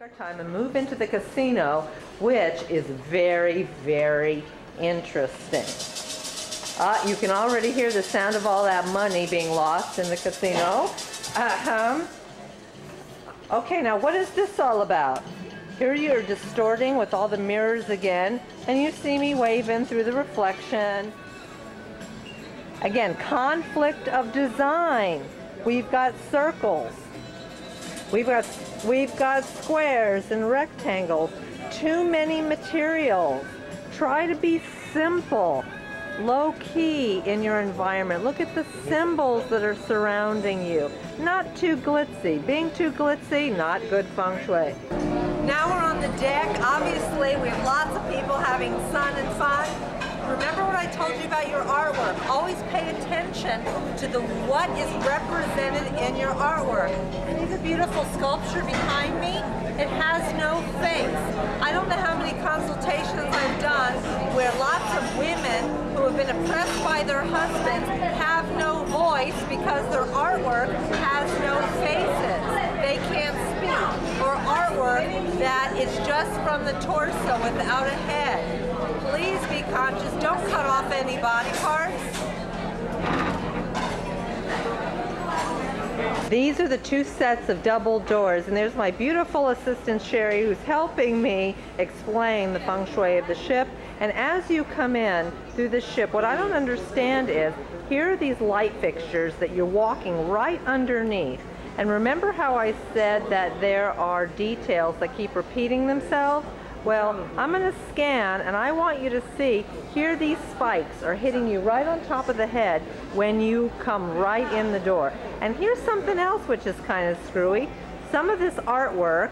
Our time and move into the casino, which is very, very interesting. You can already hear the sound of all that money being lost in the casino. Okay, now what is this all about? Here you're distorting with all the mirrors again, and you see me waving through the reflection. Again, conflict of design. We've got circles. We've got squares and rectangles. Too many materials. Try to be simple, low key in your environment. Look at the symbols that are surrounding you. Not too glitzy. Being too glitzy, not good feng shui. Now we're on the deck. Obviously, we have lots of people having sun and fun. Remember what I told you about your artwork. Always pay attention to what is represented in your artwork. See the beautiful sculpture behind me? It has no face. I don't know how many consultations I've done where lots of women who have been oppressed by their husbands have no voice because their artwork has no faces. They can't speak. Or artwork that is just from the torso without a head. Please be conscious. Don't cut off any body parts. These are the two sets of double doors, and there's my beautiful assistant Shari, who's helping me explain the feng shui of the ship. And as you come in through the ship, what I don't understand is, here are these light fixtures that you're walking right underneath. And remember how I said that there are details that keep repeating themselves? Well, I'm going to scan, and I want you to see, here these spikes are hitting you right on top of the head when you come right in the door. And here's something else which is kind of screwy. Some of this artwork,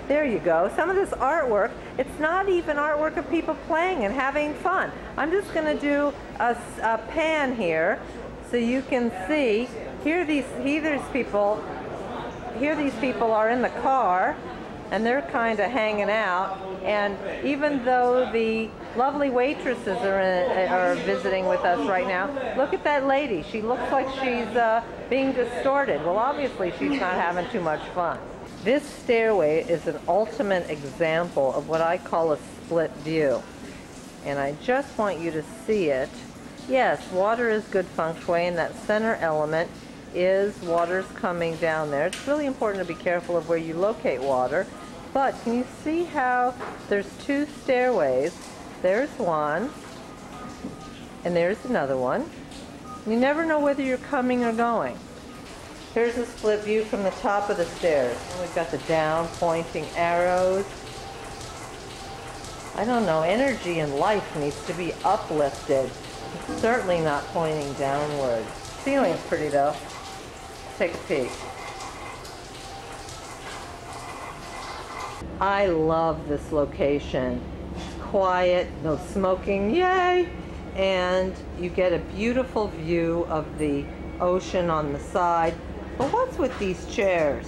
there you go, some of this artwork, it's not even artwork of people playing and having fun. I'm just going to do a pan here so you can see, here these people are in the car, and they're kind of hanging out, and even though the lovely waitresses are visiting with us right now, look at that lady. She looks like she's being distorted. Well, obviously she's not having too much fun. This stairway is an ultimate example of what I call a split view, and I just want you to see it. Yes, water is good feng shui, and that center element is water's coming down there. It's really important to be careful of where you locate water. But can you see how there's two stairways? There's one, and there's another one. You never know whether you're coming or going. Here's a split view from the top of the stairs. We've got the down pointing arrows. I don't know, energy in life needs to be uplifted. It's certainly not pointing downward. Ceiling's pretty though. Take a peek. I love this location. Quiet, no smoking, yay! And you get a beautiful view of the ocean on the side. But what's with these chairs?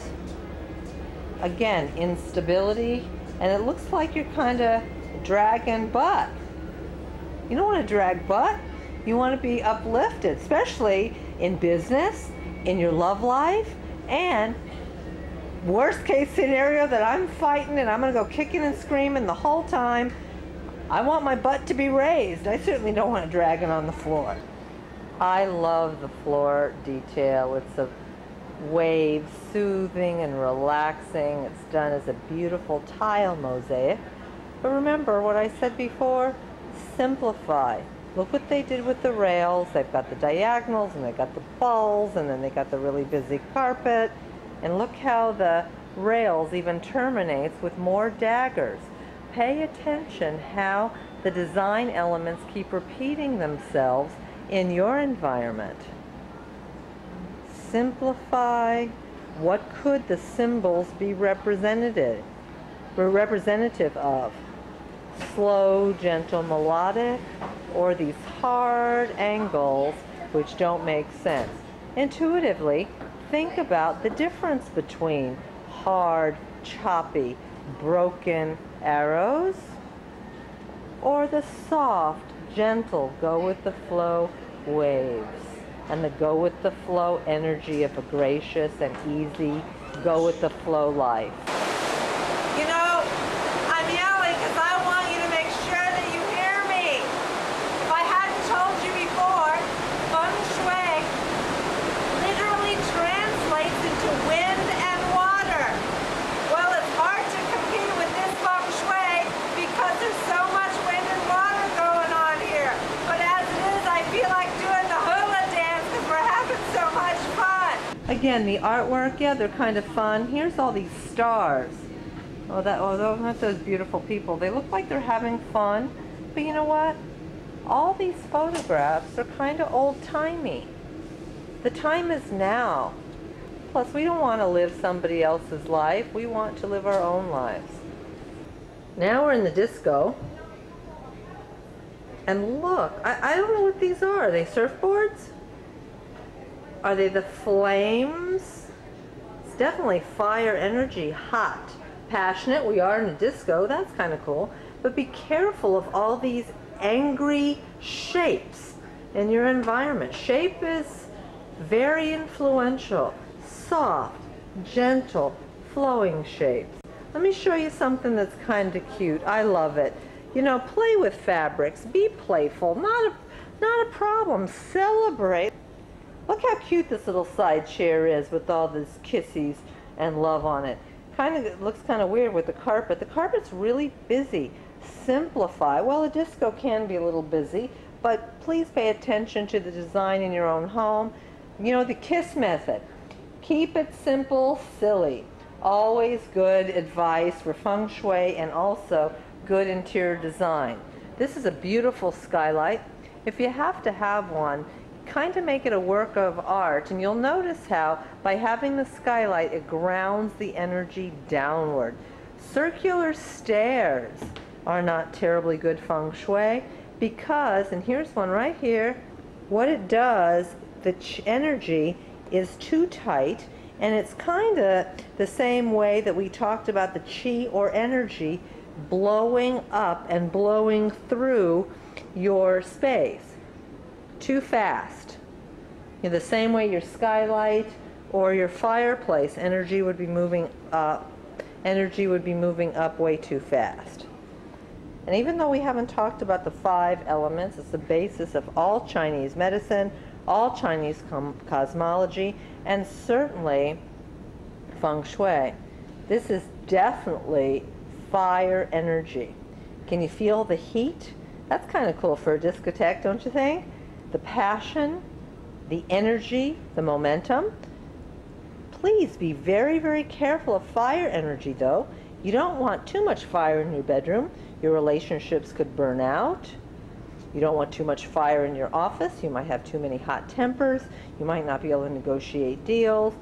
Again, instability, and it looks like you're kind of dragging butt. You don't want to drag butt. You want to be uplifted, especially in business, in your love life, and worst case scenario that I'm fighting and I'm going to go kicking and screaming the whole time. I want my butt to be raised. I certainly don't want to drag it on the floor. I love the floor detail. It's a wave, soothing and relaxing. It's done as a beautiful tile mosaic. But remember what I said before, simplify. Look what they did with the rails. They've got the diagonals, and they've got the balls, and then they got the really busy carpet. And look how the rails even terminates with more daggers. Pay attention how the design elements keep repeating themselves in your environment. Simplify. What could the symbols be representative of? Slow, gentle, melodic, or these hard angles which don't make sense. Intuitively, think about the difference between hard, choppy, broken arrows or the soft, gentle, go with the flow waves. and the go with the flow energy of a gracious and easy, go with the flow life. You know, I'm yelling because I want you to make sure that you hear me. If I hadn't told you before, Feng Shui literally translates into wind and water. Well, it's hard to compete with this Feng Shui because there's so much wind and water going on here. But as it is, I feel like doing the hula dance because we're having so much fun. Again, the artwork, yeah, they're kind of fun. Here's all these stars. Oh, aren't those beautiful people? They look like they're having fun, but you know what? All these photographs are kind of old-timey. The time is now. Plus, we don't want to live somebody else's life. We want to live our own lives. Now we're in the disco. And look, I don't know what these are. Are they surfboards? Are they the flames? It's definitely fire energy, hot. Passionate, we are in a disco, that's kind of cool, but be careful of all these angry shapes in your environment. Shape is very influential, soft, gentle, flowing shapes. Let me show you something that's kind of cute. I love it. You know, play with fabrics, be playful, not a problem, celebrate. Look how cute this little side chair is with all these kissies and love on it. It looks kind of weird with the carpet. The carpet's really busy. Simplify. Well, a disco can be a little busy, but please pay attention to the design in your own home. You know, the KISS method. Keep it simple, silly. Always good advice for Feng Shui and also good interior design. This is a beautiful skylight. If you have to have one, kind of make it a work of art, and you'll notice how by having the skylight it grounds the energy downward. Circular stairs are not terribly good Feng Shui because, and here's one right here, what it does, the energy is too tight, and it's kind of the same way that we talked about the chi or energy blowing up and blowing through your space. Too fast. In the same way your skylight or your fireplace, energy would be moving up. Energy would be moving up way too fast. And even though we haven't talked about the 5 elements, it's the basis of all Chinese medicine, all Chinese cosmology, and certainly Feng Shui. This is definitely fire energy. Can you feel the heat? That's kind of cool for a discotheque, don't you think? The passion, the energy, the momentum. Please be very, very careful of fire energy, though. You don't want too much fire in your bedroom. Your relationships could burn out. You don't want too much fire in your office. You might have too many hot tempers. You might not be able to negotiate deals.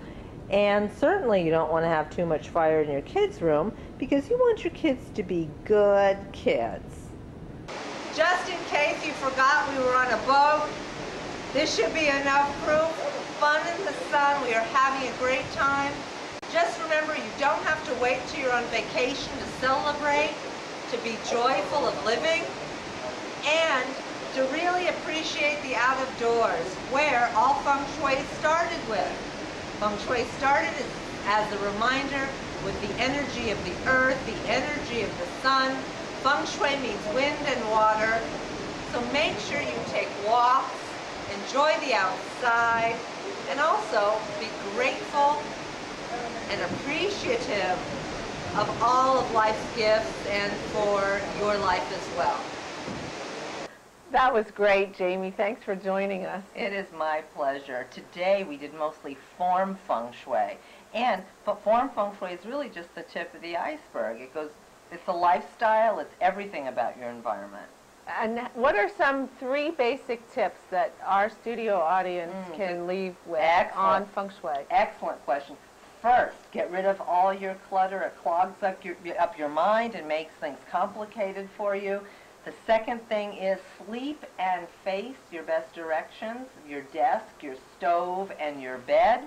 And certainly you don't want to have too much fire in your kids' room because you want your kids to be good kids. Just in case you forgot we were on a boat, this should be enough proof. Fun in the sun, we are having a great time. Just remember, you don't have to wait till you're on vacation to celebrate, to be joyful of living, and to really appreciate the out of doors, where all Feng Shui started with. Feng Shui started as a reminder with the energy of the earth, the energy of the sun. Feng Shui means wind and water, so make sure you take walks, enjoy the outside, and also be grateful and appreciative of all of life's gifts and for your life as well. That was great, Jamie. Thanks for joining us. It is my pleasure. Today we did mostly form Feng Shui, and form Feng Shui is really just the tip of the iceberg. It's a lifestyle, it's everything about your environment. And what are some 3 basic tips that our studio audience can leave with on Feng Shui? Excellent question. First, get rid of all your clutter. It clogs up your mind and makes things complicated for you. The second thing is sleep and face your best directions, your desk, your stove, and your bed.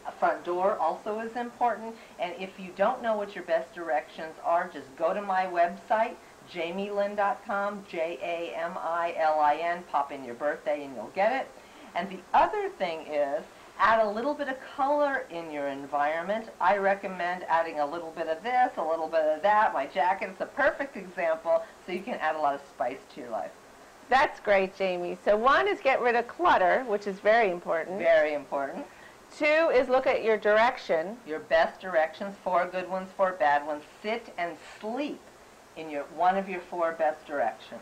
A front door also is important. And if you don't know what your best directions are, just go to my website, jamilin.com, Jamilin, pop in your birthday and you'll get it. And the other thing is, add a little bit of color in your environment. I recommend adding a little bit of this, a little bit of that. My jacket is a perfect example, so you can add a lot of spice to your life. That's great, Jami. So 1 is get rid of clutter, which is very important. Very important. 2 is look at your direction. Your best directions, 4 good ones, 4 bad ones. Sit and sleep in one of your 4 best directions.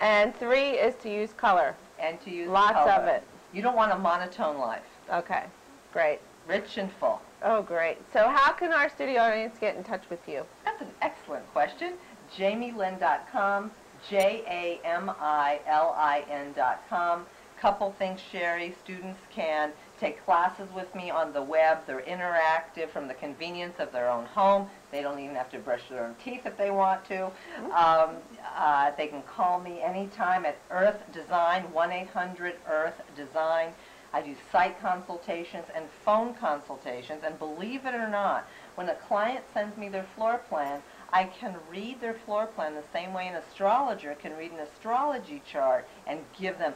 And 3 is to use color. And to use lots color. of it. You don't want a monotone life. Okay, great. Rich and full. Oh, great. So how can our studio audience get in touch with you? That's an excellent question. JamiLin.com, JamiLin.com. Couple things, Shari. Students can take classes with me on the web. They're interactive from the convenience of their own home. They don't even have to brush their own teeth if they want to. They can call me anytime at Earth Design, 1-800-EARTH-DESIGN. I do site consultations and phone consultations, and believe it or not, when a client sends me their floor plan, I can read their floor plan the same way an astrologer can read an astrology chart and give them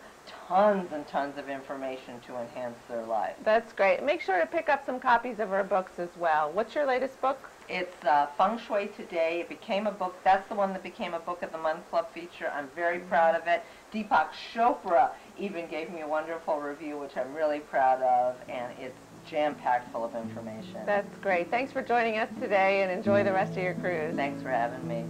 tons and tons of information to enhance their life. That's great. Make sure to pick up some copies of her books as well. What's your latest book? It's Feng Shui Today. It became a book. That's the one that became a Book of the Month Club feature. I'm very proud of it. Deepak Chopra even gave me a wonderful review, which I'm really proud of, and it's jam-packed full of information. That's great. Thanks for joining us today, and enjoy the rest of your cruise. Thanks for having me.